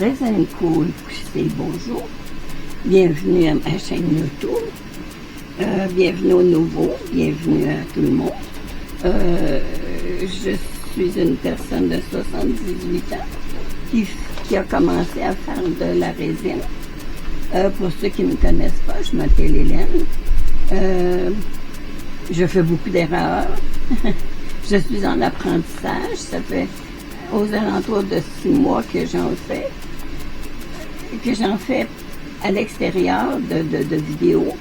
Rezencourt, c'est bonjour. Bienvenue à ma chaîne YouTube. Bienvenue aux nouveaux, bienvenue à tout le monde. Je suis une personne de 78 ans qui a commencé à faire de la résine. Pour ceux qui ne me connaissent pas, je m'appelle Hélène. Je fais beaucoup d'erreurs. Je suis en apprentissage. Ça fait aux alentours de 6 mois que j'en fais à l'extérieur de vidéos.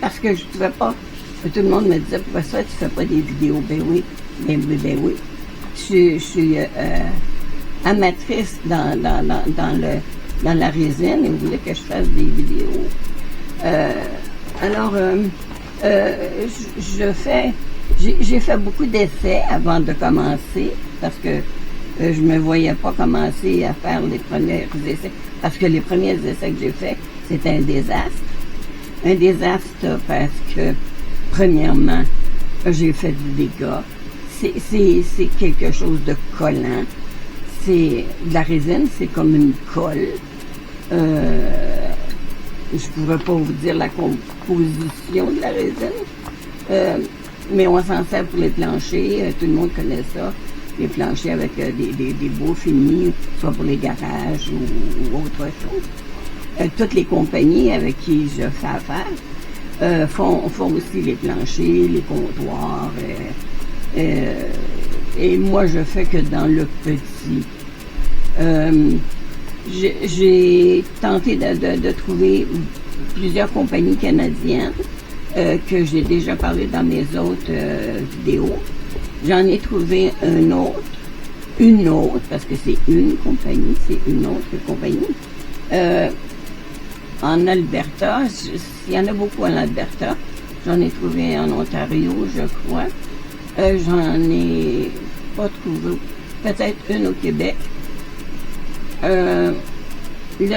Parce que je ne pouvais pas. Tout le monde me disait, pourquoi ça, tu ne fais pas des vidéos? Ben oui. Je suis amatrice dans la résine et vous voulez que je fasse des vidéos. J'ai fait beaucoup d'essais avant de commencer parce que je me voyais pas commencer à faire les premiers essais. Parce que les premiers essais que j'ai faits, c'était un désastre. Un désastre parce que, premièrement, j'ai fait du dégât. C'est quelque chose de collant. C'est de la résine, c'est comme une colle. Je ne pourrais pas vous dire la composition de la résine. Mais on s'en sert pour les planchers. Tout le monde connaît ça. Les planchers avec des beaux finis, soit pour les garages ou autre chose. Toutes les compagnies avec qui je fais affaire font aussi les planchers, les comptoirs. Et moi, je fais que dans le petit. J'ai tenté de trouver plusieurs compagnies canadiennes que j'ai déjà parlé dans mes autres vidéos. J'en ai trouvé une autre, parce que c'est une compagnie, en Alberta. Il y en a beaucoup en Alberta. J'en ai trouvé en Ontario, je crois. J'en ai pas trouvé, peut-être une au Québec. Là,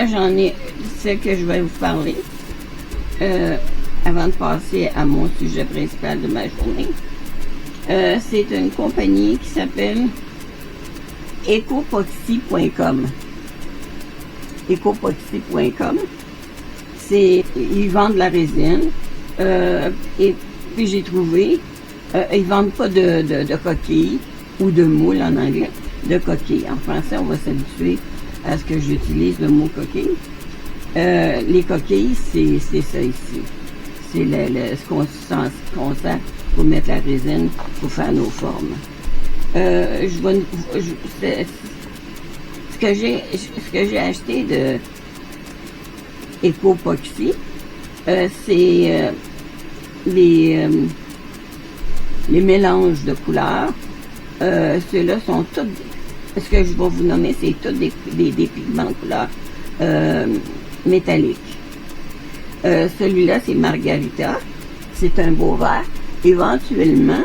j'en ai celle que je vais vous parler avant de passer à mon sujet principal de ma journée. C'est une compagnie qui s'appelle ecopoxy.com. Ecopoxy.com. Ils vendent de la résine. Et puis j'ai trouvé, ils vendent pas de coquilles ou de moules en anglais, de coquilles. En français, on va s'habituer à ce que j'utilise le mot coquille. Les coquilles, c'est ça ici. C'est ce qu'on sert pour mettre la résine pour faire nos formes. Ce que j'ai acheté de Ecopoxy, c'est les mélanges de couleurs. Ceux-là sont tous, ce que je vais vous nommer, c'est tous des pigments de couleur métalliques. Celui-là, c'est Margarita. C'est un beau vert. Éventuellement,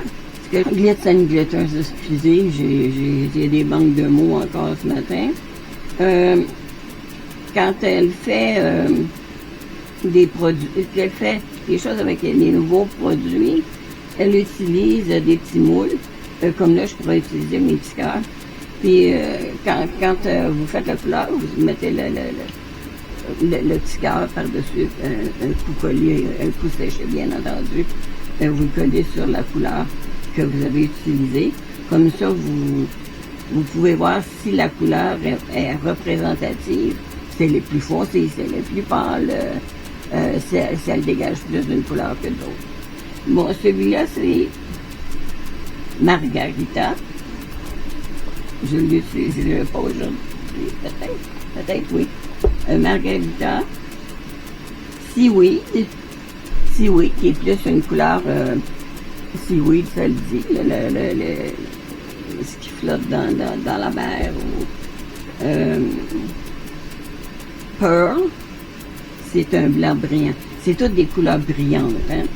parce que Glitz and Glitters, excusez, j'ai des banques de mots encore ce matin. Quand elle fait des produits, elle fait des choses avec les nouveaux produits, elle utilise des petits moules, comme là, je pourrais utiliser mes petits cœurs. Puis, quand vous faites la couleur, vous mettez le petit cœur par-dessus, un coup collé, un coup séché, bien entendu. Vous le collez sur la couleur que vous avez utilisée. Comme ça, vous pouvez voir si la couleur est représentative. C'est les plus foncées, c'est les plus pâles, si elle dégage plus d'une couleur que d'autres. Bon, celui-là, c'est Margarita. Je ne l'utiliserai pas aujourd'hui, peut-être oui. Margarita. Seaweed, qui est plus une couleur seaweed, ça le dit, ce qui flotte dans la mer. Pearl, c'est un blanc brillant. C'est toutes des couleurs brillantes. Hein?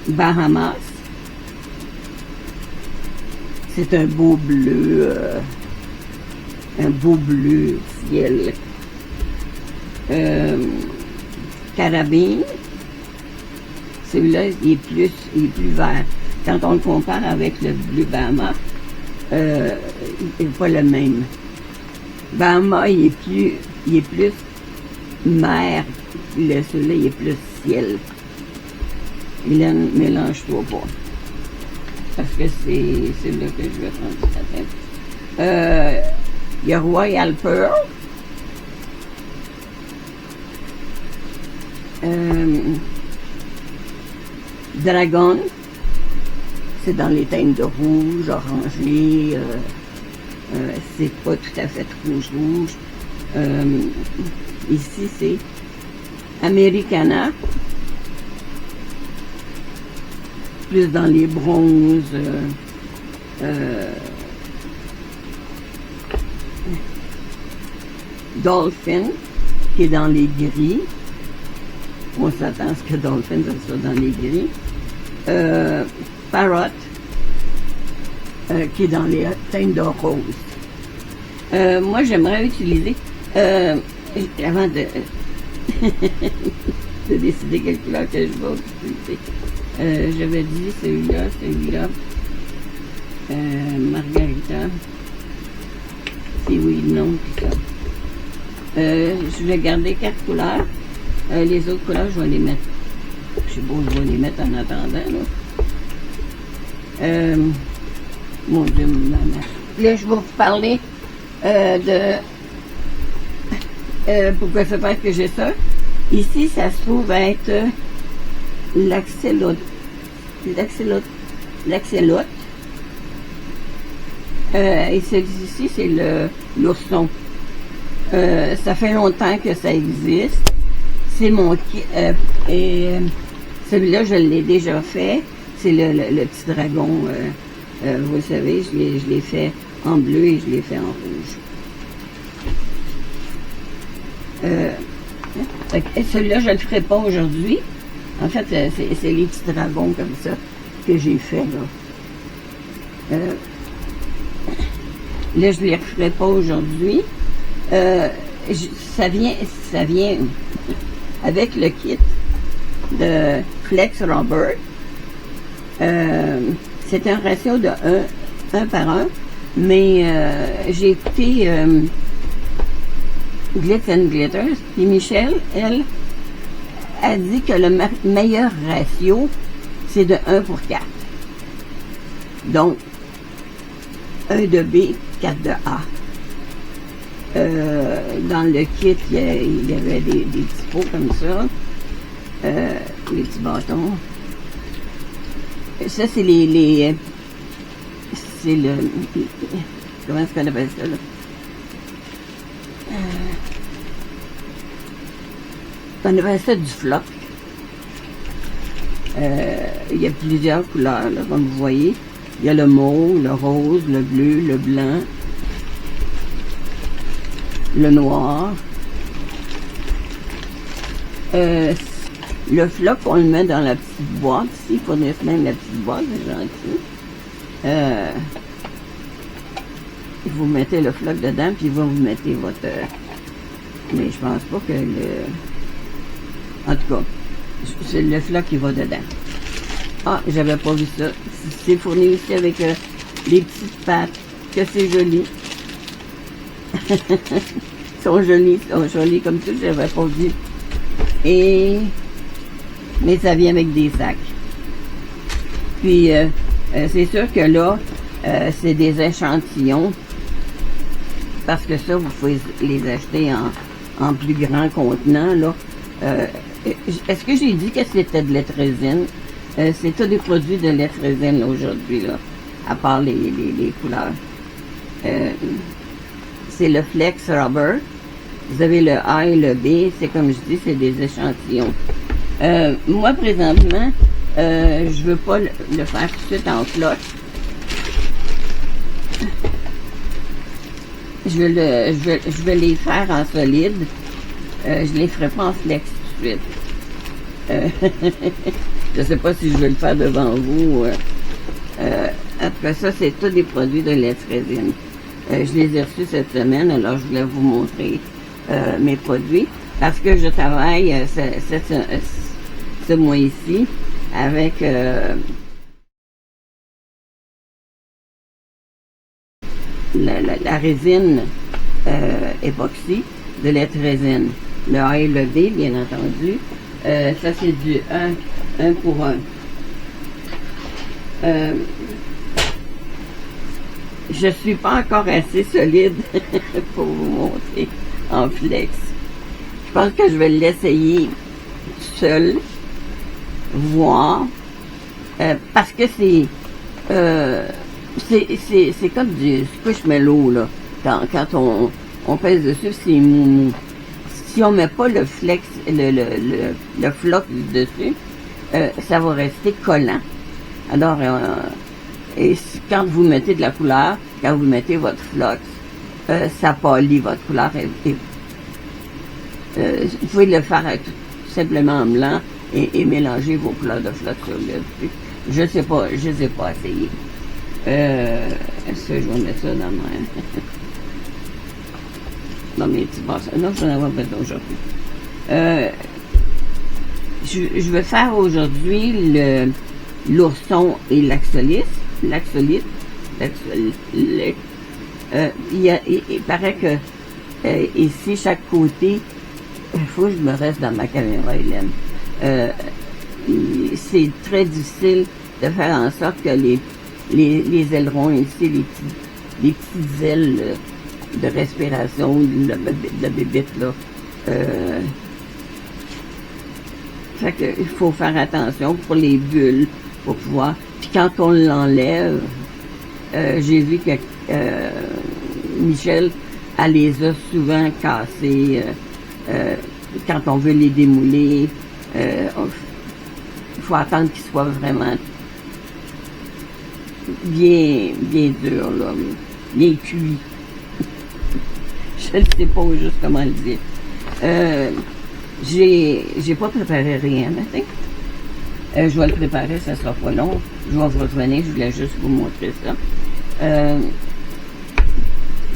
Bahamas, c'est un beau bleu ciel. Carabine, celui-là, il est plus vert. Quand on le compare avec le bleu Bahama, il n'est pas le même. Bahama, il est plus mer. Celui-là, il est plus ciel. Hélène, mélange-toi pas. Parce que c'est là que je vais prendre ce matin. Il y a Royal Pearl. Dragon. C'est dans les teintes de rouge, orangé. C'est pas tout à fait rouge. Ici, c'est Americana. Plus dans les bronzes. Dolphin, qui est dans les gris. On s'attend à ce que Dolphin soit dans les gris. Parrot, qui est dans les teintes de rose. Moi, j'aimerais utiliser, avant de, de décider quelle couleur que je vais utiliser, j'avais dit celui-là, Margarita, oui, non, tout ça. Je vais garder 4 couleurs. Les autres couleurs, je vais les mettre. Je sais pas, je vais les mettre en attendant, là. Mon Dieu, maman. Là, je vais vous parler pourquoi ça fait que j'ai ça. Ici, ça se trouve être l'axellote. Et celui-ci, c'est l'ourson. Ça fait longtemps que ça existe. C'est mon kit. Et celui-là, je l'ai déjà fait. C'est le petit dragon. Vous le savez, je l'ai fait en bleu et je l'ai fait en rouge. Celui-là, je ne le ferai pas aujourd'hui. En fait, c'est les petits dragons comme ça que j'ai fait, là. Là, je ne les referai pas aujourd'hui. Ça vient avec le kit de Flex Rubber. C'est un ratio de 1 par 1, mais j'ai écouté Glitz and Glitters, puis Michelle, elle, a dit que le meilleur ratio, c'est de 1 pour 4. Donc, 1 de B, 4 de A. Dans le kit, il y avait des petits pots comme ça, les petits bâtons. Ça, c'est c'est le... Comment est-ce qu'on appelle ça, là? On appelle ça du floc. Il y a plusieurs couleurs, là, comme vous voyez. Il y a le mauve, le rose, le bleu, le blanc, le noir. Le floc, on le met dans la petite boîte. Ici, il faudrait se mettre la petite boîte, c'est gentil. Vous mettez le floc dedans, puis vous mettez votre... mais je pense pas que le... En tout cas, c'est le floc qui va dedans. Ah, j'avais pas vu ça. C'est fourni aussi avec des petites pattes, que c'est joli. Ils sont jolis comme ça, j'avais pas vu. Mais ça vient avec des sacs. Puis, c'est sûr que là, c'est des échantillons. Parce que ça, vous pouvez les acheter en plus grand contenant, là. Est-ce que j'ai dit que c'était de l'étrézine? C'est tous des produits de l'étrézine aujourd'hui, là. À part les couleurs. C'est le Flex Rubber. Vous avez le A et le B. C'est comme je dis, c'est des échantillons. Moi, présentement, je veux pas le faire tout de suite en flotte. Je vais les faire en solide. Je les ferai pas en flex tout de suite. Je sais pas si je vais le faire devant vous. Après ça, c'est tous des produits de l'étrézine. Je les ai reçus cette semaine, alors je voulais vous montrer mes produits. Parce que je travaille ce mois-ci avec la résine époxy de lettre résine. Le A et le B, bien entendu. Ça, c'est du 1 pour 1. Je suis pas encore assez solide pour vous montrer en flex. Je pense que je vais l'essayer seul, voir, parce que c'est comme du squishmallow, là. Quand on pèse dessus, c'est mou. Si on met pas le flex, le floc dessus, ça va rester collant. Alors, et quand vous mettez de la couleur, quand vous mettez votre flox, ça pâlit votre couleur. Vous pouvez le faire tout simplement en blanc et mélanger vos couleurs de flox sur le dessus. Je sais pas essayé. Est-ce que je vais mettre ça dans mes petits bassins? Non, je vais en avoir besoin aujourd'hui. Je vais faire aujourd'hui l'ourson et l'axolite. Il paraît que ici, chaque côté, il faut que je me reste dans ma caméra, Hélène. C'est très difficile de faire en sorte que les ailerons ici, les petites ailes de respiration de la bébête, là, fait que il faut faire attention pour les bulles, pour pouvoir. Puis quand on l'enlève, j'ai vu que Michel, elle les a souvent cassées quand on veut les démouler. Il faut attendre qu'ils soient vraiment bien durs, là, bien cuits. Je ne sais pas juste comment le dire. J'ai pas préparé rien matin. Je vais le préparer, ça sera pas long. Je vais vous revenir, je voulais juste vous montrer ça.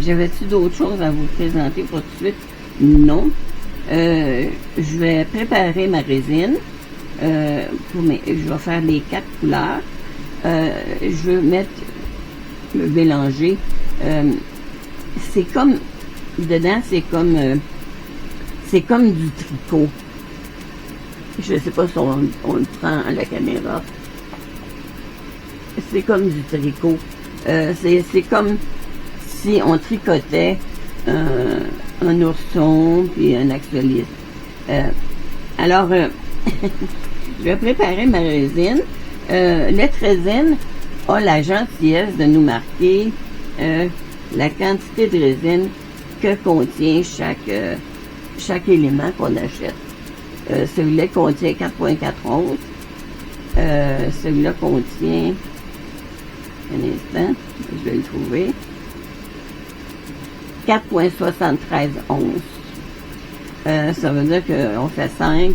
J'avais-tu d'autres choses à vous présenter pour tout de suite? Non. Je vais préparer ma résine. Je vais faire les 4 couleurs. Je vais mélanger. C'est comme, dedans, c'est comme du tricot. Je ne sais pas si on le prend à la caméra. C'est comme du tricot. C'est comme si on tricotait un ourson puis un axolite. Alors, je vais préparer ma résine. Lettre résine a la gentillesse de nous marquer la quantité de résine que contient chaque élément qu'on achète. Celui-là contient 4,4 onces. Celui-là contient, un instant, je vais le trouver, 4,73 onces. Ça veut dire qu'on fait 5,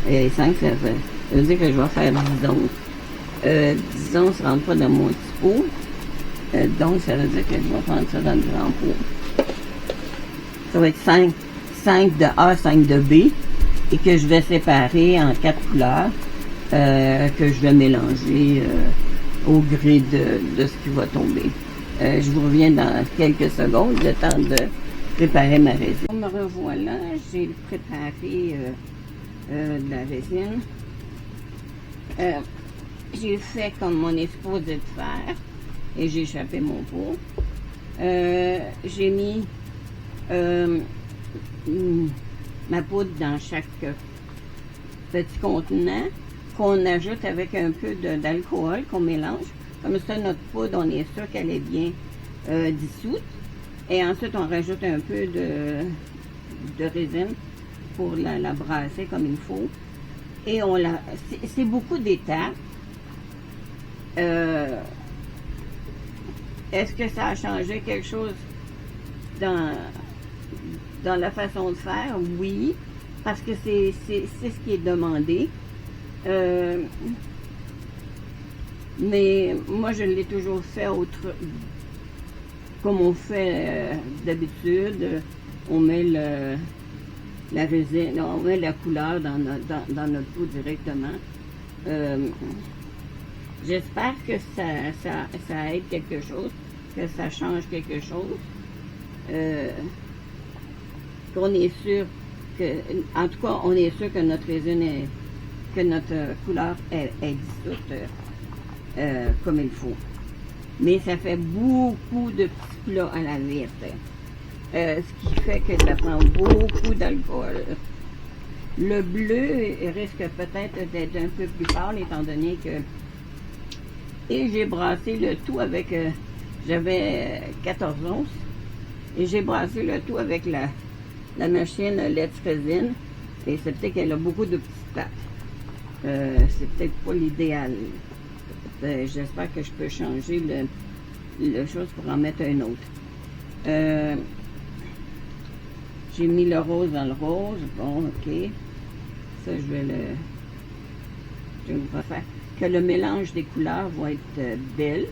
et 5, ça veut dire que je vais faire 10 onces. 10 onces ne rentre pas dans mon petit pot, donc ça veut dire que je vais prendre ça dans le grand pot. Ça va être 5 de A, 5 de B, et que je vais séparer en 4 couleurs, que je vais mélanger au gré de ce qui va tomber. Je vous reviens dans quelques secondes, le temps de préparer ma résine. Me revoilà, j'ai préparé de la résine. J'ai fait comme mon exposé de faire et j'ai échappé mon pot. J'ai mis ma poudre dans chaque petit contenant qu'on ajoute avec un peu d'alcool qu'on mélange. Comme ça, notre poudre, on est sûr qu'elle est bien dissoute. Et ensuite, on rajoute un peu de résine pour la brasser comme il faut. Et c'est beaucoup d'étapes. Est-ce que ça a changé quelque chose dans la façon de faire? Oui, parce que c'est ce qui est demandé. Mais moi, je l'ai toujours fait comme on fait d'habitude. On met la résine, on met la couleur dans notre pot directement. J'espère que ça aide quelque chose. que ça change quelque chose. Qu'on est sûr que, en tout cas, on est sûr que notre résine est, que notre couleur est dissoute comme il faut. Mais ça fait beaucoup de petits plats à la vite. Ce qui fait que ça prend beaucoup d'alcool. Le bleu risque peut-être d'être un peu plus pâle étant donné que... Et j'ai brassé le tout avec... j'avais 14 onces. Et j'ai brassé le tout avec la machine Let's Resin. Et c'est peut-être qu'elle a beaucoup de petites plaques. C'est peut-être pas l'idéal. J'espère que je peux changer le chose pour en mettre un autre. J'ai mis le rose dans le rose. Bon, ok. Ça, je vais vous faire. Que le mélange des couleurs va être belle.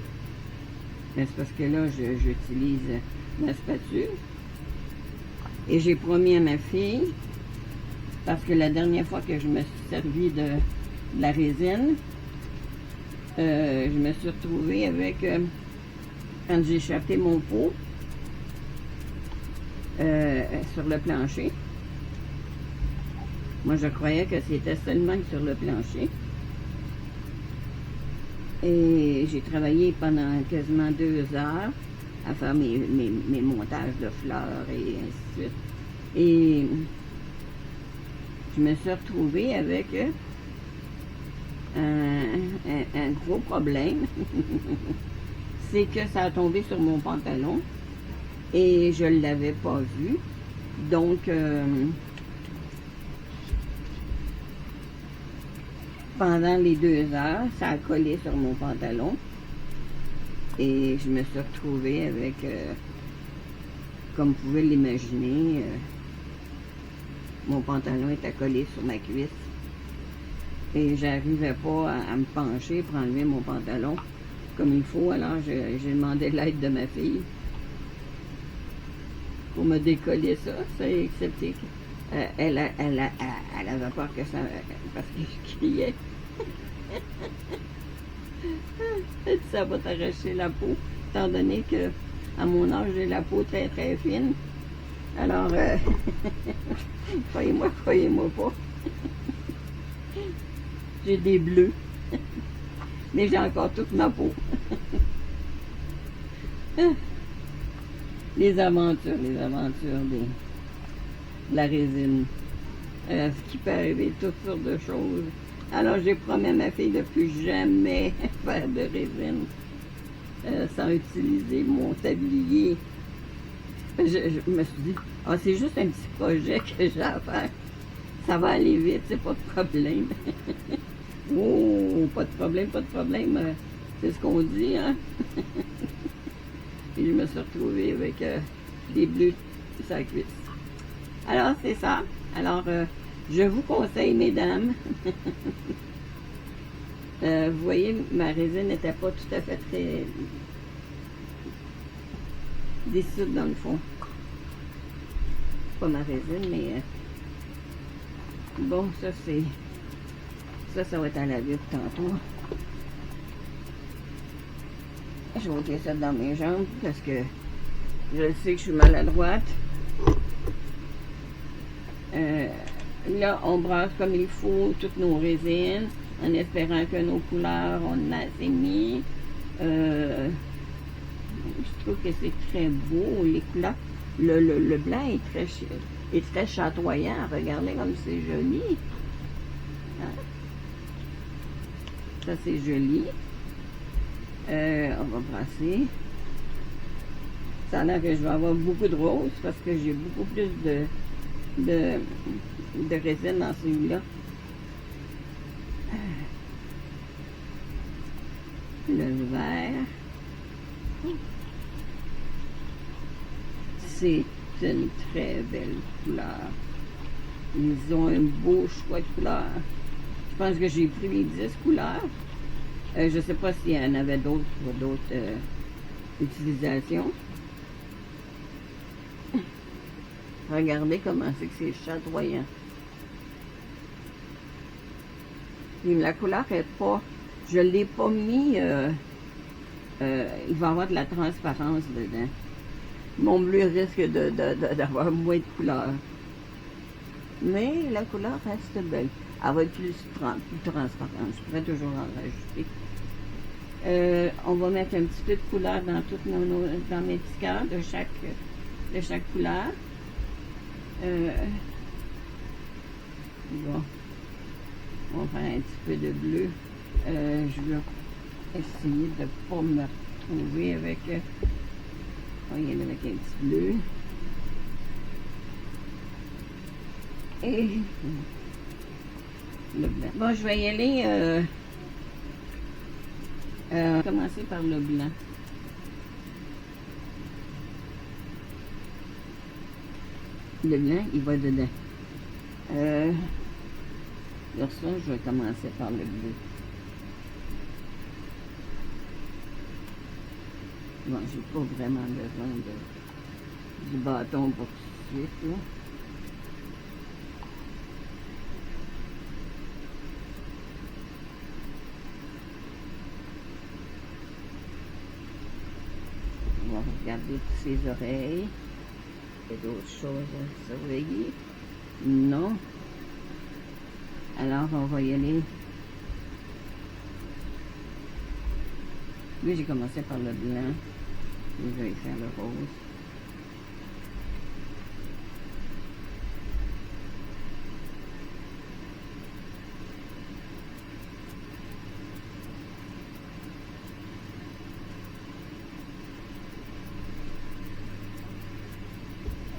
C'est parce que là, j'utilise ma spatule. Et j'ai promis à ma fille, parce que la dernière fois que je me suis servi de la résine, je me suis retrouvée avec, quand j'ai échappé mon pot sur le plancher. Moi, je croyais que c'était seulement sur le plancher. Et j'ai travaillé pendant quasiment 2 heures à faire mes montages de fleurs et ainsi de suite. Et je me suis retrouvée avec un gros problème. C'est que ça a tombé sur mon pantalon et je ne l'avais pas vu. Donc, pendant les 2 heures, ça a collé sur mon pantalon. Et je me suis retrouvée avec, comme vous pouvez l'imaginer, mon pantalon était collé sur ma cuisse. Et j'arrivais pas à me pencher pour enlever mon pantalon comme il faut. Alors j'ai demandé l'aide de ma fille pour me décoller ça. Ça a accepté. Elle avait peur que ça... parce que je criais. Ça va t'arracher la peau, étant donné que à mon âge, j'ai la peau très très fine. Alors, croyez-moi pas. J'ai des bleus. Mais j'ai encore toute ma peau. Les aventures de la résine. Ce qui peut arriver, toutes sortes de choses. Alors, j'ai promis à ma fille de plus jamais faire de résine sans utiliser mon tablier. Je me suis dit, ah, c'est juste un petit projet que j'ai à faire. Ça va aller vite, c'est pas de problème. Oh, pas de problème. C'est ce qu'on dit, hein? Et je me suis retrouvée avec des bleus sur la cuisse. Alors, c'est ça. Alors, je vous conseille, mesdames. Vous voyez, ma résine n'était pas tout à fait très dissoute dans le fond. Pas ma résine, mais bon, ça c'est... Ça va être à la vite tantôt. Je vais ôter ça dans mes jambes parce que je sais que je suis maladroite. Là, on brasse comme il faut toutes nos résines en espérant que nos couleurs, on a assez mis. Je trouve que c'est très beau, les couleurs. Le blanc est très chatoyant. Regardez comme c'est joli. Hein? Ça, c'est joli. On va brasser. Ça a l'air que je vais avoir beaucoup de rose parce que j'ai beaucoup plus de résine dans celui-là. Le vert. C'est une très belle couleur. Ils ont un beau choix de couleurs. Je pense que j'ai pris les 10 couleurs. Je ne sais pas s'il y en avait d'autres pour d'autres utilisations. Regardez comment c'est que c'est chatoyant. Et la couleur est pas... Je ne l'ai pas mis il va y avoir de la transparence dedans. Mon bleu risque d'avoir moins de couleur. Mais la couleur reste belle. Elle va être plus transparente. Je pourrais toujours en rajouter. On va mettre un petit peu de couleur dans toutes dans mes petits cœurs de chaque couleur. Bon. On va faire un petit peu de bleu. Je vais essayer de ne pas me retrouver avec... on va y aller avec un petit bleu. Et le blanc. Bon, je vais y aller... commencer par le blanc. Le blanc, il va dedans. Pour ça, je vais commencer par le bleu. Bon, j'ai pas vraiment besoin du bâton pour tout de suite, là. On va regarder toutes ses oreilles. Il y a d'autres choses à surveiller. Non. Alors, on va y aller. Lui, j'ai commencé par le blanc. Et je vais faire le rose.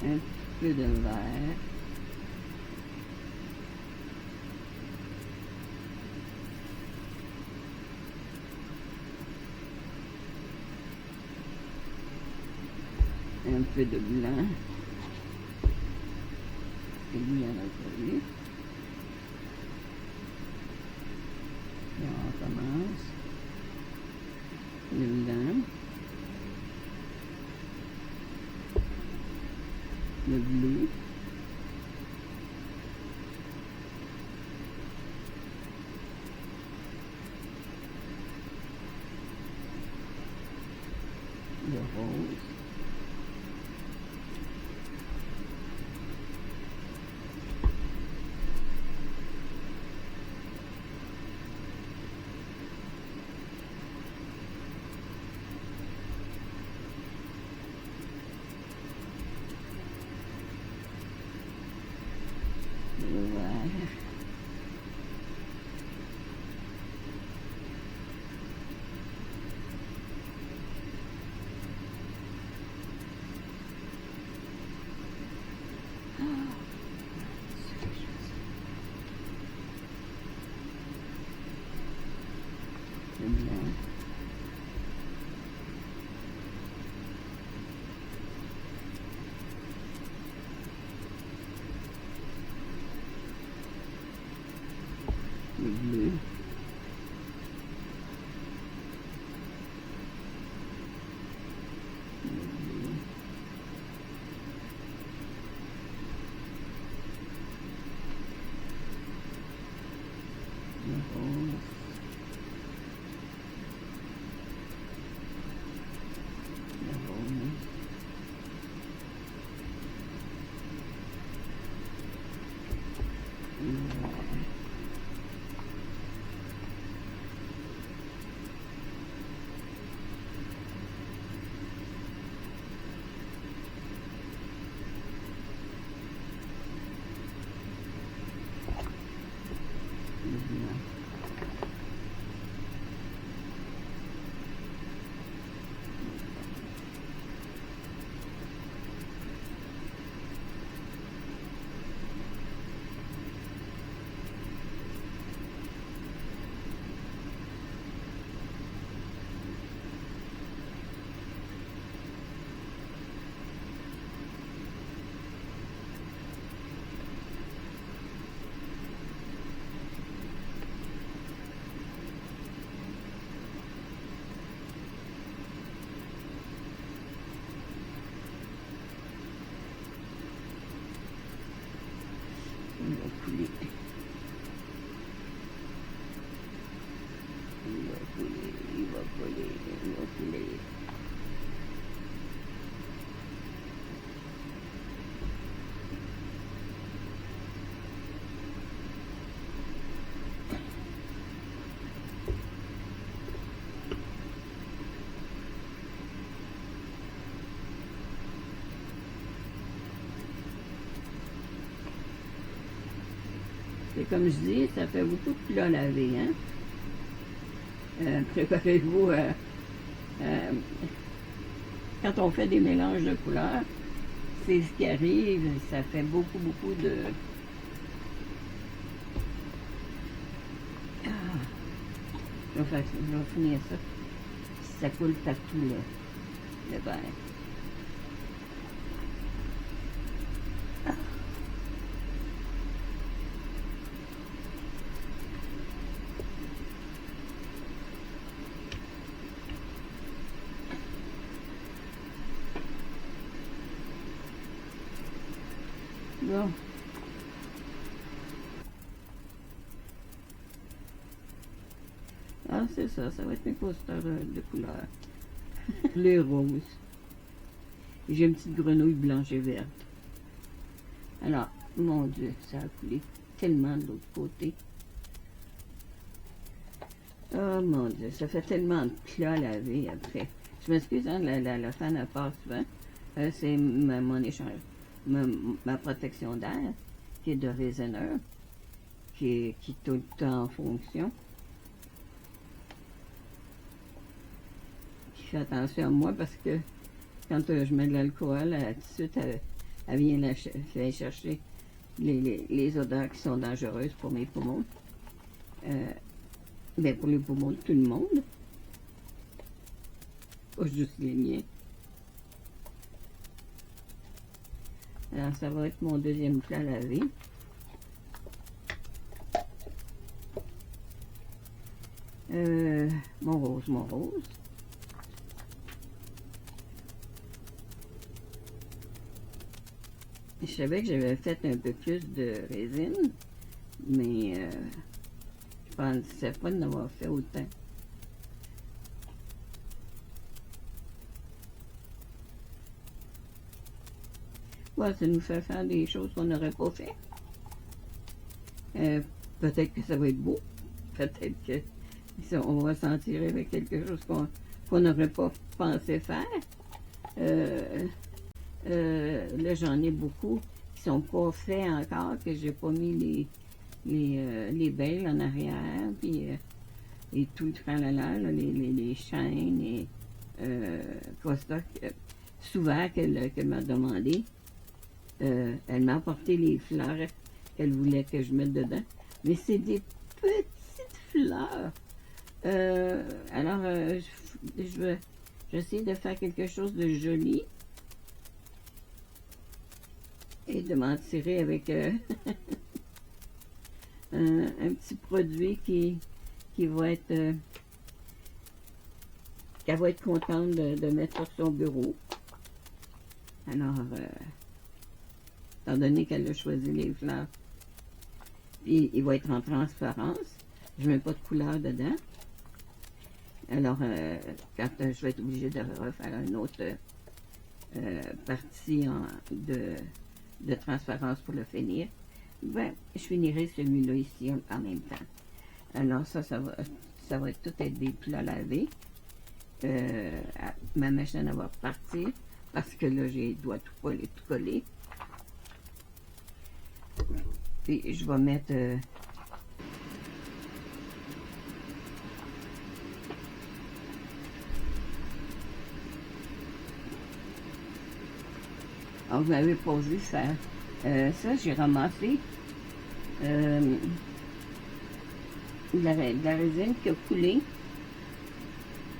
Un peu de vert. Un peu de blanc. Et lui, il y en a pas eu. Et on commence. Le blanc. Le bleu. Le rose. Le vert. Le blanc. Le bleu. Le bleu. Le rose. Le rose. Le vert. Le blanc. pas les... Et comme je dis, ça fait beaucoup de plats à laver, hein? Préparez-vous quand on fait des mélanges de couleurs, c'est ce qui arrive, ça fait beaucoup de... Je vais finir ça. Ça coule partout, le verre. Bon. Ah, c'est ça va être mes posters de couleur. Les roses. J'ai une petite grenouille blanche et verte. Alors, mon Dieu, ça a coulé tellement de l'autre côté. Oh mon Dieu, ça fait tellement de plats à laver après. Je m'excuse, hein, la fan à part souvent. C'est mon échange. Ma protection d'air, qui est de raisineur, qui est tout le temps en fonction. Qui fait attention à moi parce que quand je mets de l'alcool, tout de suite, elle vient faire chercher les odeurs qui sont dangereuses pour mes poumons. Ben pour les poumons de tout le monde. Pas juste les miens. Alors, ça va être mon deuxième plat à laver. Mon rose. Je savais que j'avais fait un peu plus de résine, mais je pensais pas d'en avoir fait autant. Ouais, ça nous fait faire des choses qu'on n'aurait pas fait. Peut-être que ça va être beau. Peut-être que on va s'en tirer avec quelque chose qu'on n'aurait pas pensé faire. Là, j'en ai beaucoup qui sont pas faits encore, que j'ai pas mis les baies en arrière, puis et tout le tralala, les chaînes et Costa, souvent qu'elle m'a demandé. Elle m'a apporté les fleurs qu'elle voulait que je mette dedans. Mais c'est des petites fleurs. Alors, je vais essayer de faire quelque chose de joli. Et de m'en tirer avec un petit produit qui va être... qu'elle va être contente de mettre sur son bureau. Alors... étant donné qu'elle a choisi les fleurs. Puis, il va être en transparence. Je ne mets pas de couleur dedans. Alors, quand je vais être obligée de refaire une autre partie de transparence pour le finir, ben, je finirai celui-là ici en même temps. Alors, ça va tout être des plats lavés. Ma machine va repartir parce que là, je dois tout coller. Puis je vais mettre alors, vous m'avez pas vu faire ça, j'ai ramassé de la résine qui a coulé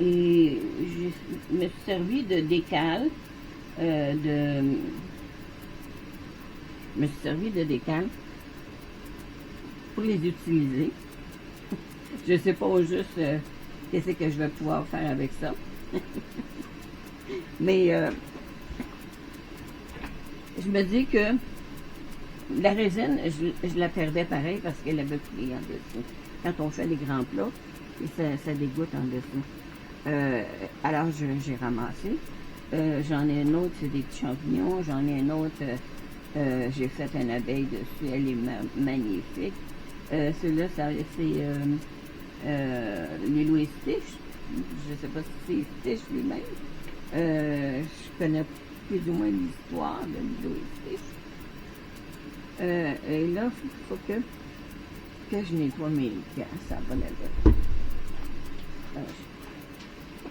et je me suis servi de décal je me suis servi de décal pour les utiliser. Je sais pas juste qu'est-ce que je vais pouvoir faire avec ça. Mais je me dis que la résine, je la perdais pareil parce qu'elle avait coulé en dessous. Quand on fait les grands plats, ça dégoûte en dessous. Alors, j'ai ramassé. J'en ai un autre, c'est des petits champignons. J'en ai un autre, j'ai fait une abeille dessus. Elle est magnifique. Celui-là, c'est Lilo et Stitch. Je ne sais pas si c'est Stitch lui-même. Je connais plus ou moins l'histoire de Lilo et Stitch. Et là, il faut que je nettoie mes gants, ça va là.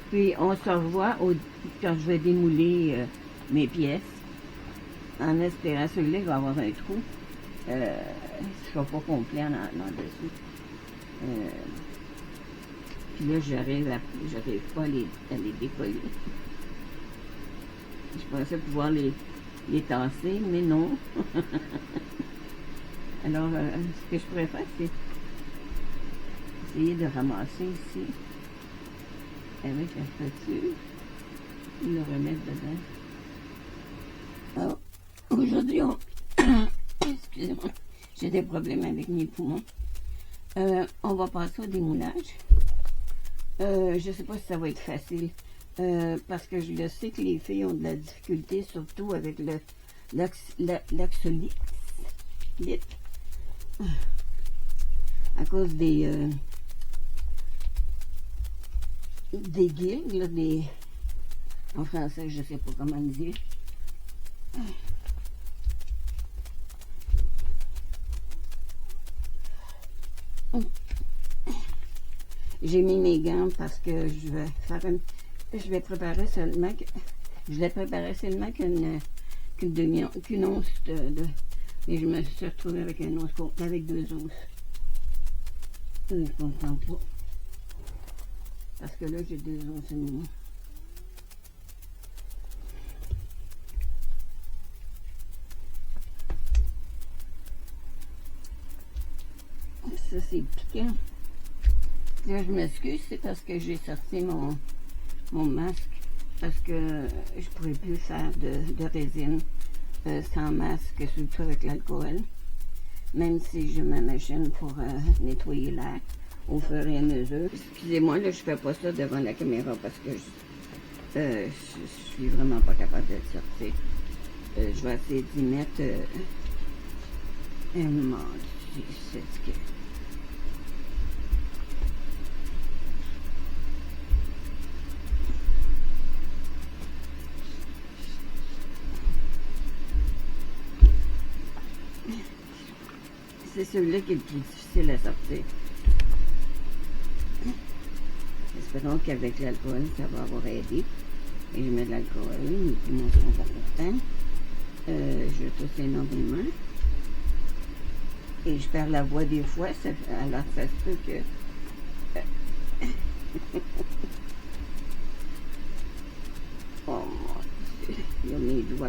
Puis on se revoit quand je vais démouler mes pièces, en espérant celui-là va avoir un trou. Je ne sera pas complet en dessous. Puis là, j'arrive pas à les décoller. Je pensais pouvoir les tasser, mais non. Alors, ce que je pourrais faire, c'est essayer de ramasser ici avec la spatule et le remettre dedans. Alors, aujourd'hui, excusez-moi, j'ai des problèmes avec mes poumons. On va passer au démoulage. Je ne sais pas si ça va être facile, parce que je le sais que les filles ont de la difficulté, surtout avec l'axolite, à cause des guildes, là, en français, je ne sais pas comment le dire. J'ai mis mes gants parce que je vais préparer seulement qu'une once et je me suis retrouvée avec un once avec 2 onces. Je ne comprends pas. Parce que là, j'ai 2 onces et moins. Ça, c'est piquant. Là, je m'excuse, c'est parce que j'ai sorti mon masque. Parce que je ne pourrais plus faire de résine sans masque, surtout avec l'alcool. Même si je m'imagine pour nettoyer l'air au fur et à mesure. Excusez-moi, là, je fais pas ça devant la caméra parce que je suis vraiment pas capable de le sortir. Je vais essayer d'y mettre mon Dieu, c'est ce que... C'est celui-là qui est le plus difficile à sortir. Espérons qu'avec l'alcool, ça va avoir aidé. Et je mets de l'alcool, mes poumons sont pas contents. Je tousse énormément. Et je perds la voix des fois, alors ça se peut que... Oh mon Dieu, il y a mes doigts.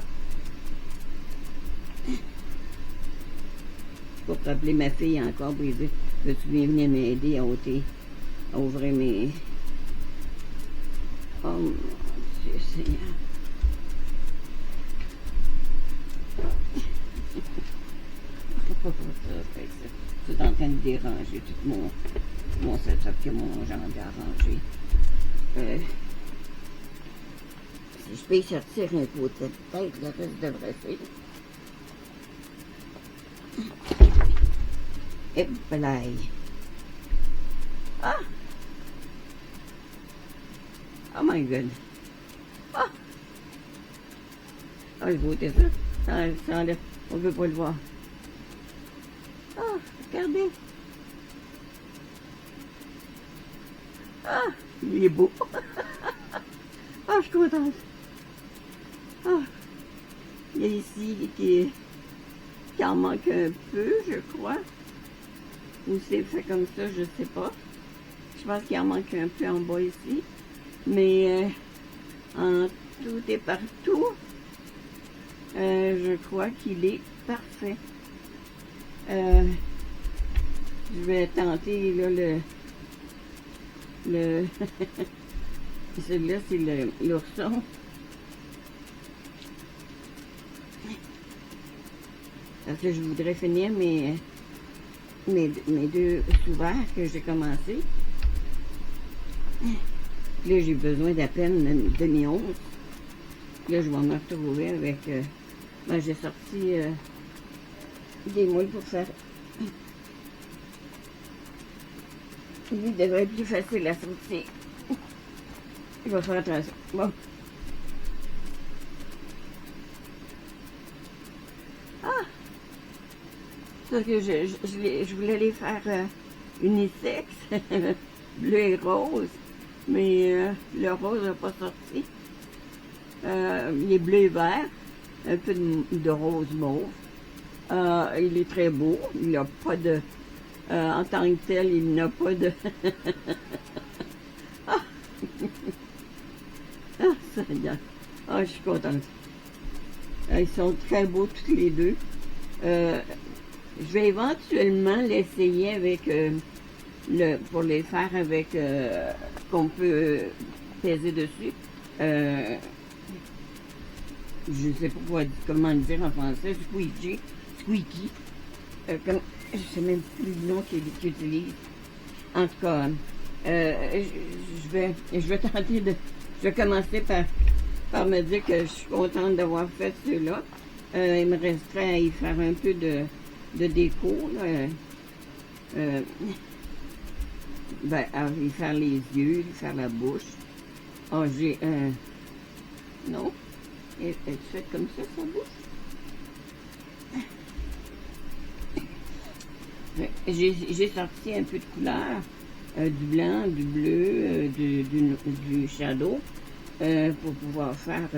Je vais appeler ma fille encore pour lui dire, veux-tu bien venir m'aider à ouvrir mes... Oh mon Dieu Seigneur. C'est en train de déranger tout mon setup que mon gendre a arrangé. Si je peux y sortir un côté de tête, le reste devrait faire. Et blague. Ah! Oh my god. Ah! Ah, je vais ôter ça. Ça enlève. On ne peut pas le voir. Ah, regardez. Ah, il est beau. Ah, je suis contente. Ah, il y a ici qui en manque un peu, je crois. Ou c'est fait comme ça, je sais pas. Je pense qu'il en manque un peu en bas ici. Mais en tout et partout, je crois qu'il est parfait. Je vais tenter là, celui-là, c'est l'ourson. Parce que je voudrais finir mes 2 sous-verts que j'ai commencé. Puis là, j'ai besoin d'à peine une demi-once. Puis là, je vais me retrouver avec... ben, j'ai sorti des moules pour faire... Il devrait être plus facile à sortir. Je vais faire attention. Bon. Ah! Parce que je voulais les faire unisex, bleu et rose, mais le rose n'a pas sorti. Il est bleu et vert, un peu de rose mauve. Il est très beau, il n'a pas de... en tant que tel, il n'a pas de... ah! Ah, ça regarde. Ah, je suis contente. Ils sont très beaux tous les deux. Je vais éventuellement l'essayer avec pour les faire avec qu'on peut peser dessus. Je ne sais pas comment le dire en français, squeaky. Je sais même plus le nom qu'il utilise. En tout cas, je vais tenter de... Je vais commencer par me dire que je suis contente d'avoir fait ceux-là. Il me resterait à y faire un peu de déco, là. Ben, à y faire les yeux, y faire la bouche. Oh, j'ai un... Non? Elle fait comme ça, sa bouche? J'ai sorti un peu de couleur, du blanc, du bleu, du shadow, pour pouvoir faire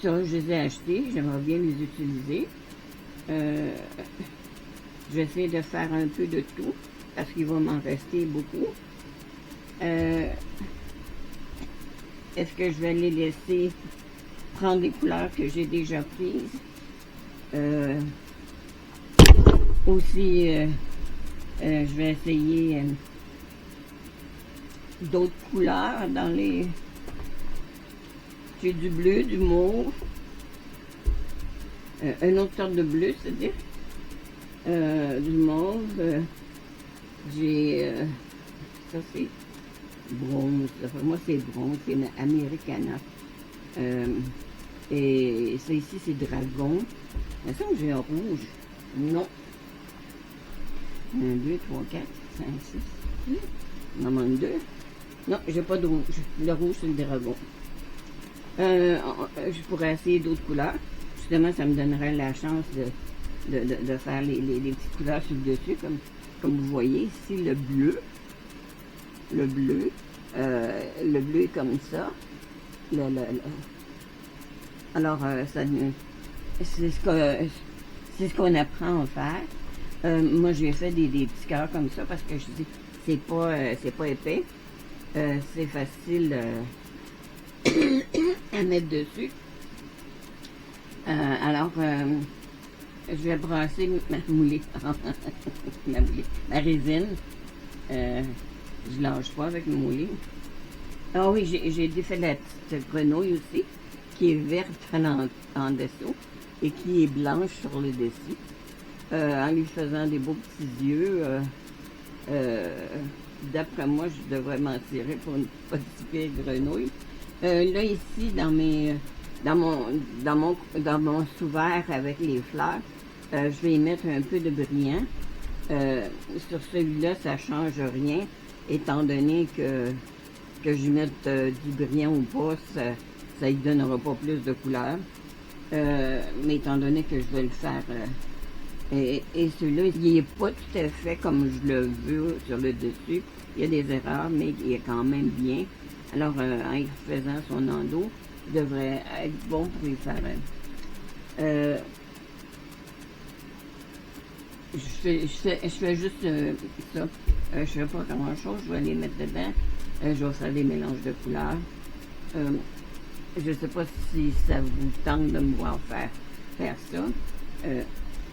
ça. Je les ai achetés, j'aimerais bien les utiliser. Je vais essayer de faire un peu de tout, parce qu'il va m'en rester beaucoup. Est-ce que je vais les laisser prendre des couleurs que j'ai déjà prises? Aussi, je vais essayer d'autres couleurs dans les... J'ai du bleu, du mauve, une autre sorte de bleu, c'est-à-dire du mauve, j'ai... ça c'est bronze, moi c'est bronze, c'est une Americana. Et ça ici c'est dragon. Il me semble que j'ai un rouge. Non. 1, 2, 3, 4, 5, 6. Il m'en manque 2. Non, j'ai pas de rouge. Le rouge c'est le dragon. Je pourrais essayer d'autres couleurs. Justement, ça me donnerait la chance de faire les petites couleurs sur le dessus, comme vous voyez ici, le bleu. Le bleu est comme ça. Alors, c'est ce qu'on apprend à faire. Moi, j'ai fait des petits cœurs comme ça parce que je dis, c'est pas épais. C'est facile à mettre dessus. Alors, je vais brasser ma moulée. ma résine. Je lâche pas avec le moulée. Ah oui, j'ai défait la petite grenouille aussi, qui est verte en dessous et qui est blanche sur le dessus. En lui faisant des beaux petits yeux, d'après moi, je devrais m'en tirer pour une petite grenouille. Là, ici, dans mon sous-verre avec les fleurs, je vais y mettre un peu de brillant. Sur celui-là, ça change rien, étant donné que je mette du brillant ou pas, ça ne donnera pas plus de couleur. Mais étant donné que je vais le faire, et celui-là, il n'est pas tout à fait comme je le veux sur le dessus. Il y a des erreurs, mais il est quand même bien. Alors, en y faisant son endos, il devrait être bon pour y faire. Je fais juste ça. Je ne fais pas grand-chose. Je vais les mettre dedans. Je vais faire des mélanges de couleurs. Je ne sais pas si ça vous tente de me voir faire ça.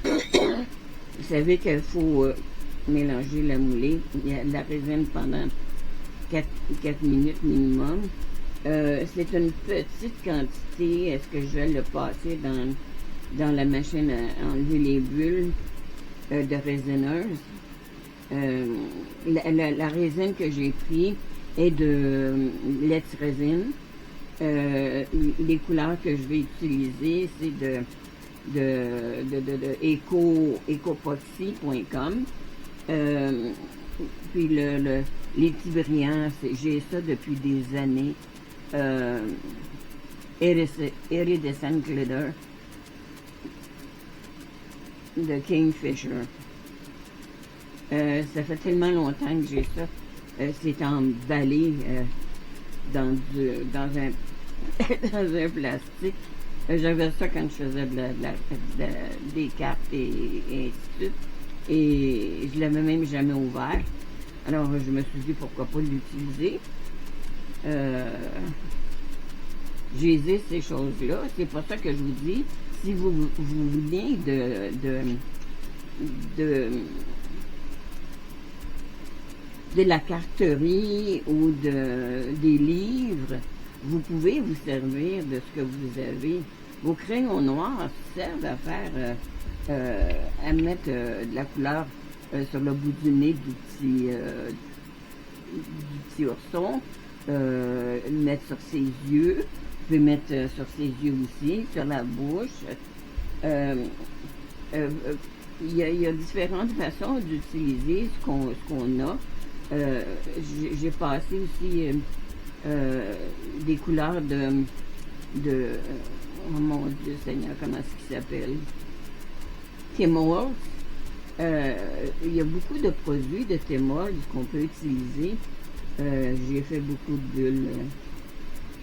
Vous savez qu'il faut mélanger la moulée. Il y a de la résine pendant 4 minutes minimum. C'est une petite quantité. Est-ce que je vais le passer dans la machine à enlever les bulles de résineuse? La résine que j'ai pris est de Let's Resin. Les couleurs que je vais utiliser, c'est de ecopoxy.com. Puis les petits brillants, j'ai ça depuis des années. Iridescent Glitter de Kingfisher. Ça fait tellement longtemps que j'ai ça. C'est emballé dans un dans un plastique. J'avais ça quand je faisais des cartes et ainsi de suite. Et je l'avais même jamais ouvert. Alors je me suis dit pourquoi pas l'utiliser. J'ai ces choses-là. C'est pour ça que je vous dis, si vous venez de la carterie ou des livres, vous pouvez vous servir de ce que vous avez. Vos crayons noirs servent à faire, à mettre de la couleur sur le bout du nez du petit ourson, mettre sur ses yeux, vous pouvez mettre sur ses yeux aussi, sur la bouche. Il y a différentes façons d'utiliser ce qu'on a. J'ai passé aussi des couleurs oh mon Dieu Seigneur, comment est-ce qu'il s'appelle? Tim Holtz. Il y a beaucoup de produits de Tim Holtz qu'on peut utiliser. J'ai fait beaucoup de bulles.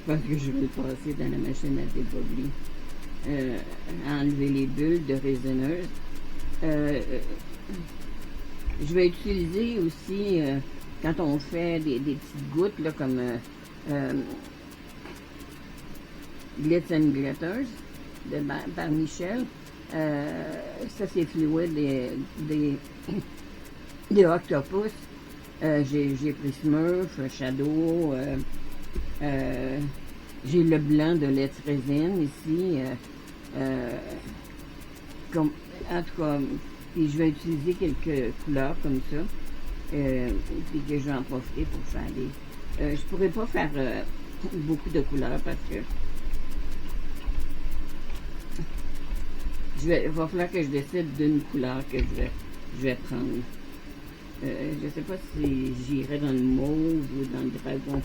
Je pense que je vais le passer dans la machine à débobler. Enlever les bulles de résineuse. Je vais utiliser aussi, quand on fait des petites gouttes, là, comme Glitz and Glitters par Michel. Ça, c'est fluide des Octopus. J'ai pris Smurf, Shadow. J'ai le blanc de Let's Resin ici. En tout cas, puis je vais utiliser quelques couleurs comme ça. Puis que je vais en profiter pour faire des... je pourrais pas faire beaucoup de couleurs parce que il va falloir que je décide d'une couleur que je vais prendre. Je sais pas si j'irai dans le mauve ou dans le dragon.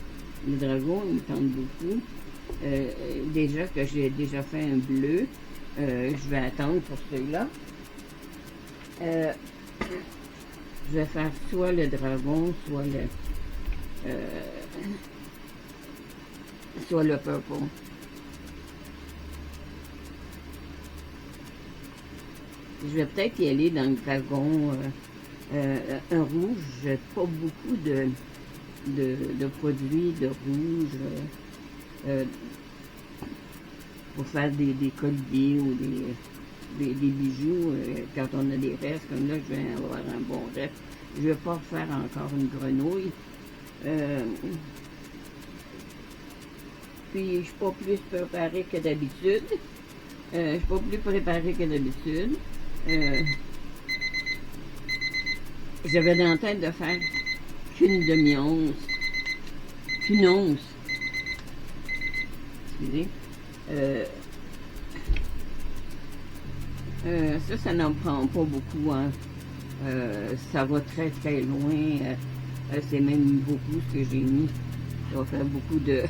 Le dragon, il me tente beaucoup. Déjà que j'ai déjà fait un bleu, je vais attendre pour celui-là. Je vais faire soit le dragon, soit le purple. Je vais peut-être y aller dans le dragon, un rouge. J'ai pas beaucoup de produits de rouge pour faire des colliers ou des bijoux. Quand on a des restes comme là, je vais avoir un bon reste. Je vais pas faire encore une grenouille. Puis je suis pas plus préparée que d'habitude. J'avais dans la tête de faire qu'une demi-once. Qu'une once. Excusez. Ça n'en prend pas beaucoup. Hein. Ça va très très loin. C'est même beaucoup ce que j'ai mis. Ça va faire beaucoup de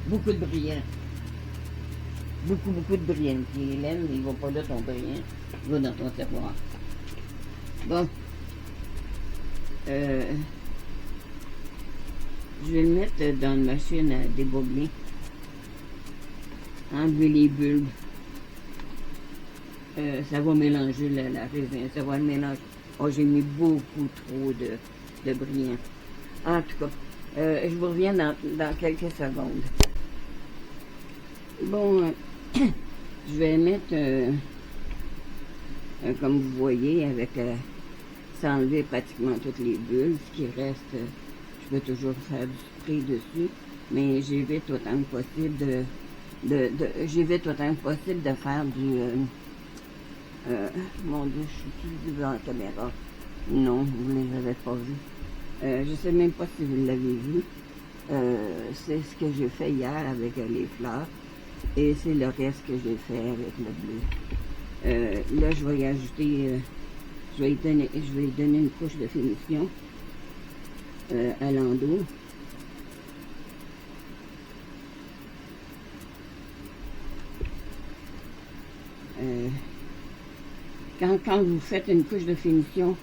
beaucoup de brillant. Beaucoup de brillant. Puis Hélène, il va pas là ton brillant. Il va dans ton tiroir. Bon. Je vais le mettre dans une machine à débobler. Enlever les bulbes. Ça va mélanger la résine. Ça va le mélanger. Oh, j'ai mis beaucoup trop de brillant. En tout cas, je vous reviens dans quelques secondes. Bon, je vais mettre, comme vous voyez, avec sans enlever pratiquement toutes les bulles. Ce qui reste, je peux toujours faire du spray dessus, mais j'évite autant que possible de faire du... mon Dieu, je suis plus devant la caméra. Non, vous ne les avez pas vus. Je ne sais même pas si vous l'avez vu. C'est ce que j'ai fait hier avec les fleurs. Et c'est le reste que j'ai fait avec le bleu. Là, je vais y ajouter, je vais y donner une couche de finition à l'endos. Quand vous faites une couche de finition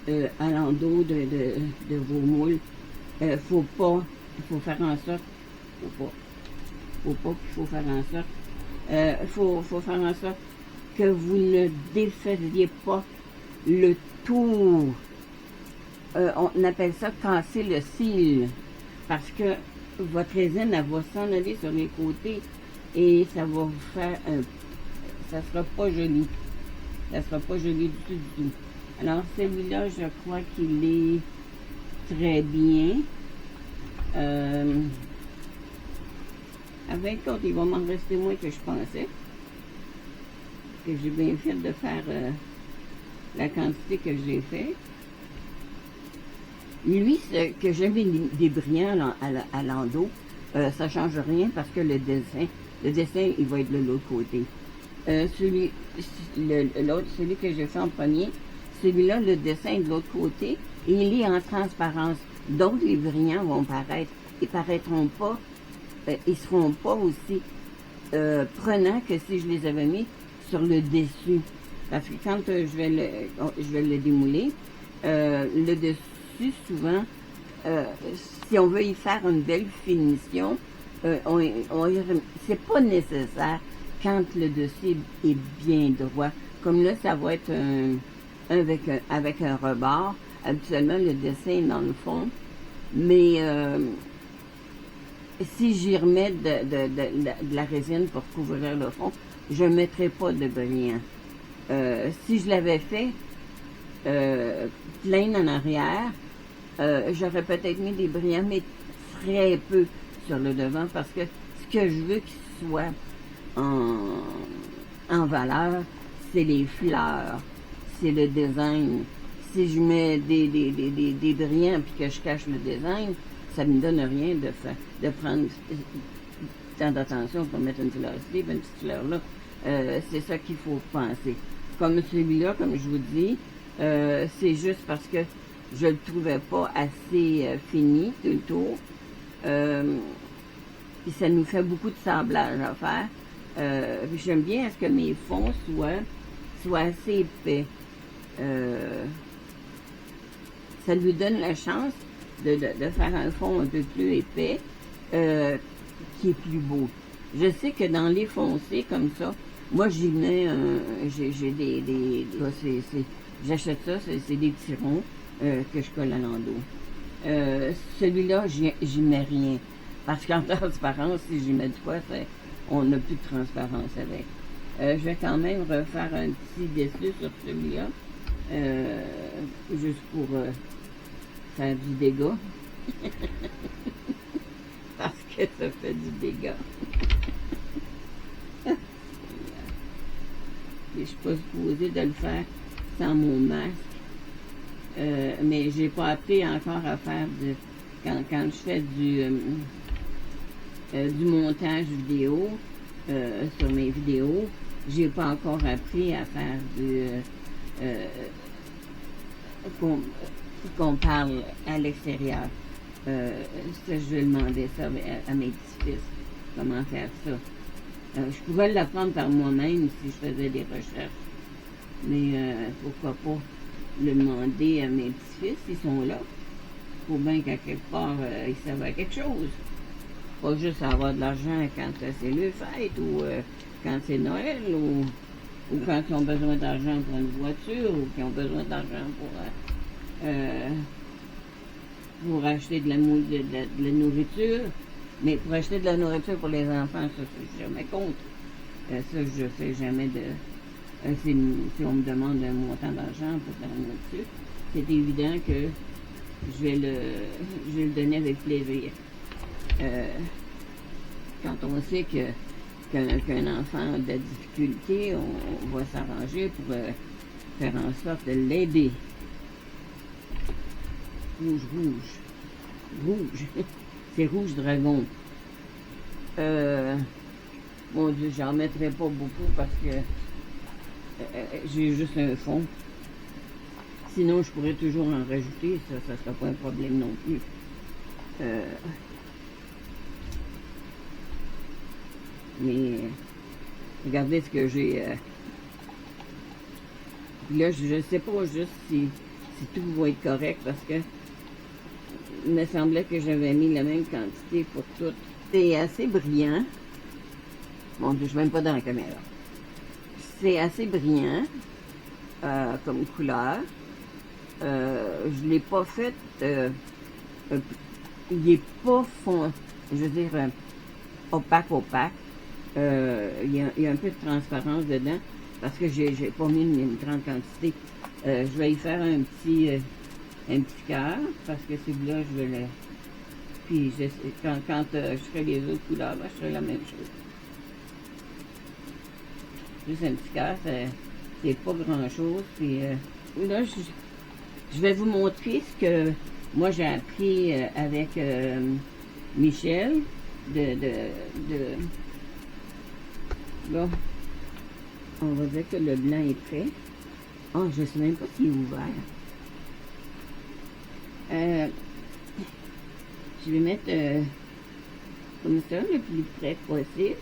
à l'endos de vos moules, il faut faire en sorte, faut faire en sorte que vous ne défaisiez pas le tour. On appelle ça casser le cil, parce que votre résine, elle va s'en aller sur les côtés et ça va vous faire ça sera pas joli. Ça sera pas joli du tout. Alors, celui-là, je crois qu'il est très bien. Avec l'autre, il va m'en rester moins que je pensais. Que j'ai bien fait de faire la quantité que j'ai fait. Lui, que j'ai mis des brillants à l'endos, ça change rien parce que le dessin, il va être de l'autre côté. Celui que j'ai fait en premier, celui-là, le dessin est de l'autre côté, et il est en transparence. Donc, les brillants vont paraître. Ils paraîtront pas, ils seront pas aussi prenants que si je les avais mis sur le dessus. Parce que quand je vais le démouler, le dessus, souvent, si on veut y faire une belle finition, c'est pas nécessaire quand le dessus est bien droit. Comme là, ça va être avec un rebord. Habituellement, le dessin est dans le fond. Mais si j'y remets de la résine pour couvrir le fond, je ne mettrai pas de brillant. Si je l'avais fait plein en arrière, j'aurais peut-être mis des brillants, mais très peu sur le devant, parce que ce que je veux qu'il soit en valeur, c'est les fleurs, c'est le design. Si je mets des brillants puis que je cache le design, ça me donne rien de prendre tant d'attention pour mettre une fleur ici, une petite fleur là. C'est ça qu'il faut penser. Comme celui-là, comme je vous dis, c'est juste parce que je le trouvais pas assez fini tout le tour. Puis ça nous fait beaucoup de sablage à faire. J'aime bien à ce que mes fonds soient assez épais. Ça lui donne la chance de faire un fond un peu plus épais qui est plus beau. Je sais que dans les foncés comme ça, moi j'y mets j'achète ça, c'est des petits ronds que je colle à l'endos. Celui-là, j'y mets rien. Parce qu'en transparence, si j'y mets de quoi, on n'a plus de transparence avec. Je vais quand même refaire un petit dessus sur celui-là. Juste pour faire du dégât. Parce que ça fait du dégât. Et je suis pas supposée de le faire sans mon masque. Mais j'ai pas appris encore à faire quand je fais du montage vidéo sur mes vidéos, j'ai pas encore appris à faire qu'on parle à l'extérieur. Ça, je vais demander ça à mes petits-fils, comment faire ça. Je pouvais l'apprendre par moi-même si je faisais des recherches, mais pourquoi pas le demander à mes petits-fils, ils sont là. Faut bien qu'à quelque part, ils servent à quelque chose. Pas juste avoir de l'argent quand c'est le fête ou quand c'est Noël ou quand ils ont besoin d'argent pour une voiture ou qu'ils ont besoin d'argent pour acheter de la nourriture. Mais pour acheter de la nourriture pour les enfants, ça, je suis jamais contre. Ça, je fais jamais de... si on me demande un montant d'argent pour faire la nourriture, c'est évident que je vais le donner avec plaisir. Quand on sait qu'un enfant a de la difficulté, on va s'arranger pour faire en sorte de l'aider. Rouge. C'est rouge dragon. Mon Dieu, j'en mettrai pas beaucoup parce que j'ai juste un fond. Sinon, je pourrais toujours en rajouter, ça sera pas un problème non plus. Mais regardez ce que j'ai. Là, je sais pas juste si tout va être correct parce que il me semblait que j'avais mis la même quantité pour tout. C'est assez brillant. Mon Dieu, je suis même pas dans la caméra. C'est assez brillant comme couleur. Je l'ai pas fait. Il est pas fond. Je veux dire opaque. Il y a un peu de transparence dedans parce que j'ai pas mis une grande quantité. Je vais y faire un petit cœur parce que celui-là, je vais le... Puis quand je ferai les autres couleurs, je ferai la même chose. Juste un petit cœur, c'est pas grand-chose. Puis là, je vais vous montrer ce que moi j'ai appris avec Michel Bon, on va dire que le blanc est prêt. Oh, je sais même pas s'il est ouvert. Je vais mettre comme ça, le plus près possible.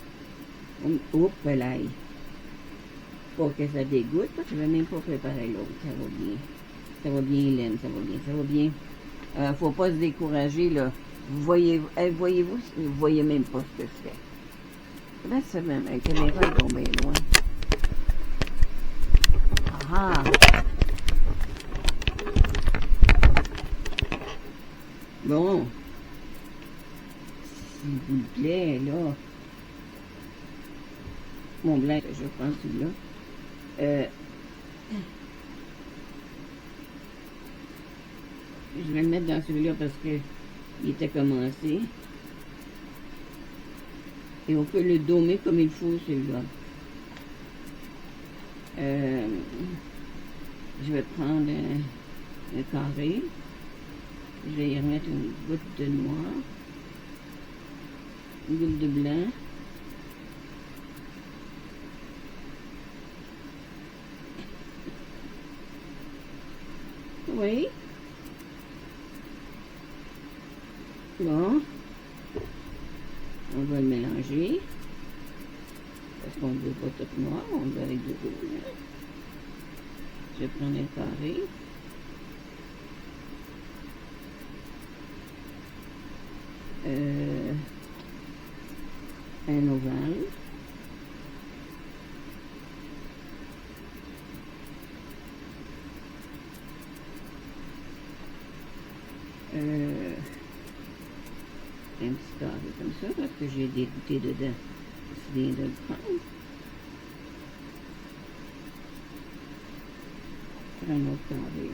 Oups, l'ail. Pour que ça dégoûte, je vais même pas préparer l'autre. Ça va bien. Ça va bien, Hélène, ça va bien. Faut pas se décourager, là. Voyez-vous, vous voyez même pas ce que je fais. Là, c'est même, la caméra est tombée loin. Ah! Bon. S'il vous plaît, là. Mon blanc, je prends celui-là. Je vais le mettre dans celui-là parce que il était commencé. Et on peut le domer comme il faut, celui-là. Je vais prendre un carré. Je vais y remettre une goutte de noir. Une goutte de blanc. Oui. Bon. On va le mélanger. Parce qu'on ne veut pas tout noir, on veut avec du rouge. Je vais prendre un carré. Un ovale. Un petit carré comme ça, parce que j'ai des goûters dedans. Je viens de le prendre. Un autre carré.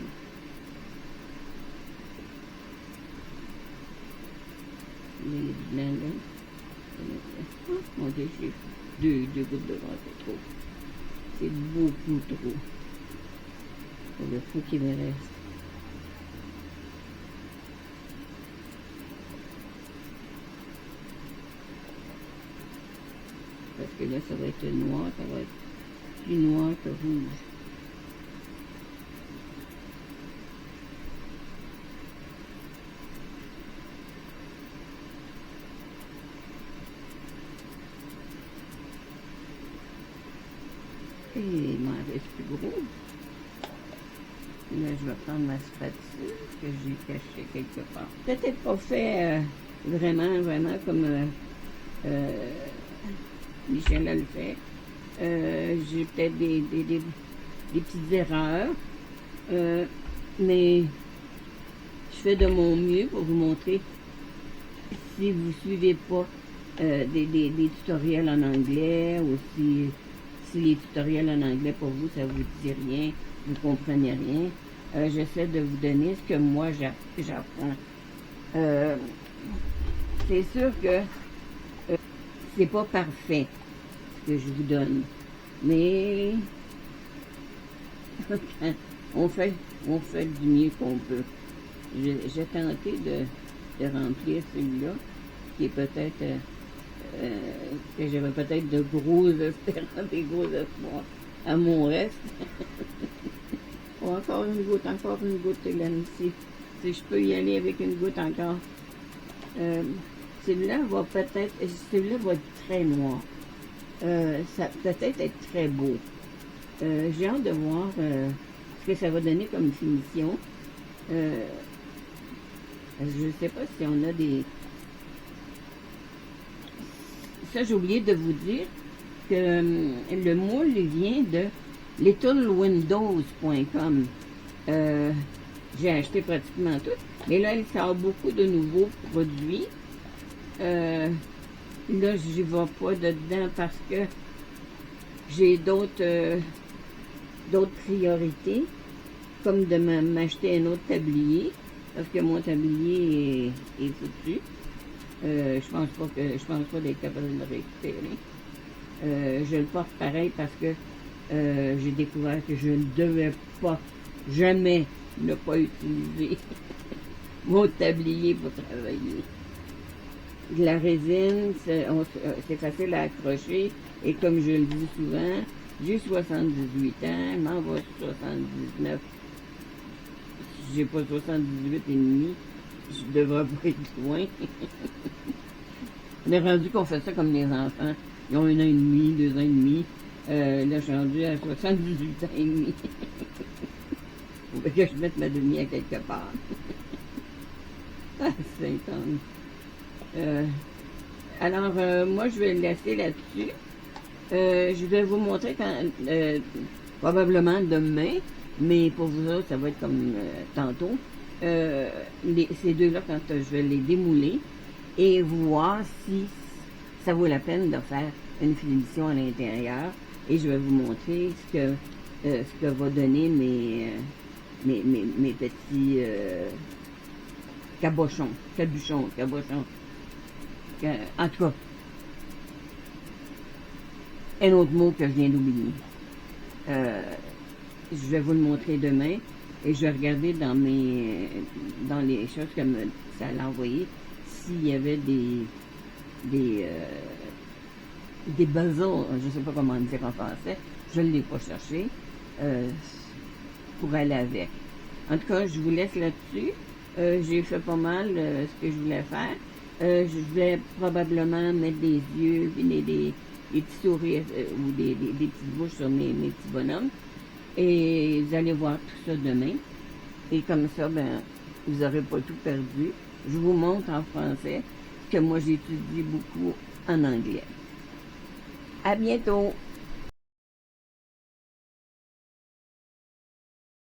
Il y a du blanc là. Oh, mon Dieu, j'ai deux gouttes de vin, c'est trop. C'est beaucoup trop. C'est le fou qui me reste. Parce que là, ça va être noir, ça va être plus noir que rouge. Et il m'en reste plus gros. Là, je vais prendre ma spatule que j'ai cachée quelque part. Peut-être pas fait vraiment comme Michel a le fait. J'ai peut-être des petites erreurs. Mais je fais de mon mieux pour vous montrer. Si vous ne suivez pas des tutoriels en anglais ou si les tutoriels en anglais pour vous, ça vous dit rien, vous ne comprenez rien, j'essaie de vous donner ce que moi j'apprends. C'est sûr que c'est pas parfait ce que je vous donne, mais on fait du mieux qu'on peut. j'ai tenté de remplir celui-là, qui est peut-être que j'avais peut-être de gros espérances, des gros espoirs à mon reste. Encore une goutte, Hélène, si je peux y aller avec une goutte encore. Celui-là va être très noir. Ça peut-être être très beau. J'ai hâte de voir ce que ça va donner comme finition. Je ne sais pas si on a des... Ça, j'ai oublié de vous dire que le moule vient de littlewindows.com. J'ai acheté pratiquement tout. Mais là, il sort beaucoup de nouveaux produits. Là, j'y vais pas dedans parce que j'ai d'autres priorités, comme de m'acheter un autre tablier, parce que mon tablier est foutu. Je pense pas d'être capable de le récupérer. Je le porte pareil parce que j'ai découvert que je ne devais pas jamais ne pas utiliser mon tablier pour travailler. De la résine, c'est facile à accrocher, et comme je le dis souvent, j'ai 78 ans, je m'en vais sur 79. Si j'ai pas 78 et demi, je devrais pas être loin. On est rendu qu'on fait ça comme les enfants. Ils ont 1 an et demi, 2 ans et demi. Là, je suis rendu à 78 ans et demi. Faut que je mette ma demi à quelque part. Ah, c'est intense. Alors, moi, je vais le laisser là-dessus. Je vais vous montrer probablement demain, mais pour vous autres, ça va être comme tantôt. Ces deux-là, quand je vais les démouler et voir si ça vaut la peine de faire une finition à l'intérieur. Et je vais vous montrer ce que va donner mes petits cabochons. En tout cas, un autre mot que je viens d'oublier. Je vais vous le montrer demain et je vais regarder dans les choses que ça allait envoyer s'il y avait des besoins, je ne sais pas comment dire en français, je ne l'ai pas cherché, pour aller avec. En tout cas, je vous laisse là-dessus. J'ai fait pas mal ce que je voulais faire. Je voulais probablement mettre des yeux, des petits sourires ou des petites bouches sur mes petits bonhommes. Et vous allez voir tout ça demain. Et comme ça, ben, vous n'aurez pas tout perdu. Je vous montre en français que moi j'étudie beaucoup en anglais. À bientôt!